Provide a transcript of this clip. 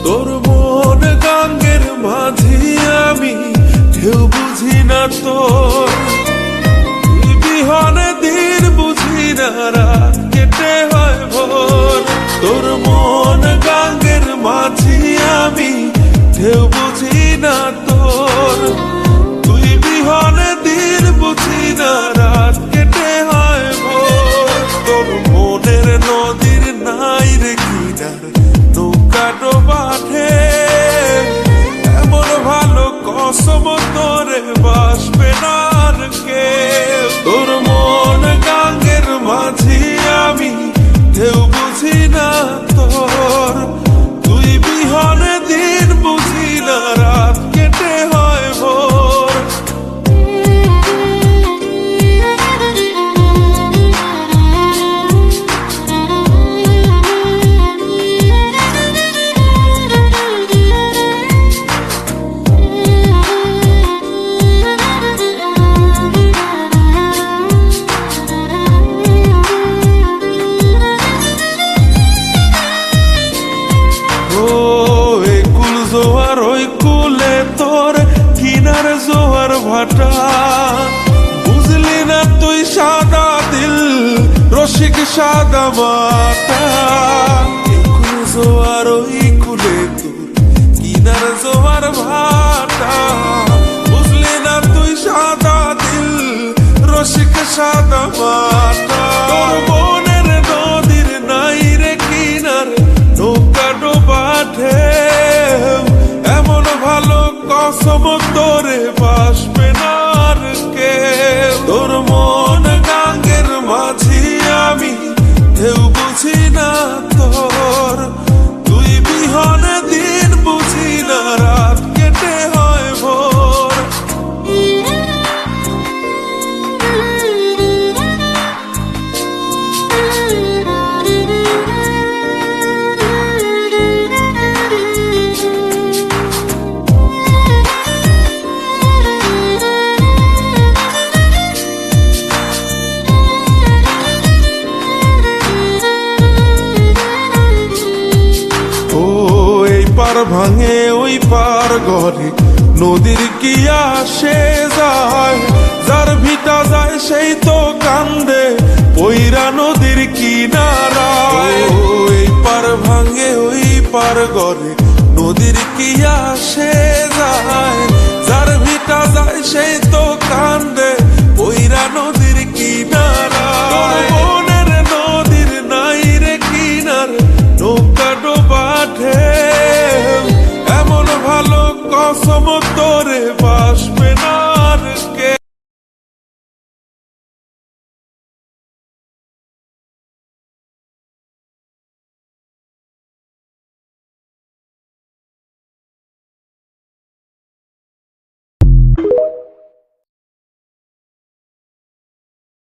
তোর মন গাঙ্গের মাঝি আমি, ঢেউ বুঝি না তোর। তুই বিহনে দিন বুঝি না, রাত কেটে হয় ভোর। তোর মন গাঙ্গের মাঝি আমি, ঢেউ বুঝি না তোর। তুই বিহনে দিন বুঝি না, রাত কেটে হয় ভোর। তোর মনের নদীর নাই রে কিনার, নৌকা ডোবাঠে এমন ভালো কসম তোরে বাসবে না আর কেউ। তোর মন গাঙ্গের মাঝি আমি, ঢেউ বুঝি না তোর। তুই বিহনে দিন বুঝি না, রাত কেটে হয় ভোর। জোয়ার ওই কুলে তোর কিনার জোয়ার ভাটা, বুঝলি না তুই সাদা দিল রসিক সাদা মাটা। জোয়ার ওই কুলে তোর কিনার জোয়ার ভাটা, বুঝলি না তুই সাদা দিল রসিক সাদা মাটা। তোর মনের নদীর নাই রে কিনার, নৌকা ডোবাঠে এমন ভালো কসম তোরে বাসবে না আর কেউ। তোর মন গাঙ্গের মাঝি আমি, ঢেউ বুঝি না তোর। তুই বিহনে দিন বুঝি না, রাত কেটে হয় ভোর। পার ভাঙে ওই পার ঘরে নদীর কি আসে যায়, যার ভিটা যায় সেই তো কান্দে পইরা নদীর কিনারায়। ওই পার ভাঙে ওই পার ঘরে নদীর কি আসে যায়, যার ভিটা যায় সেই তো কান্দে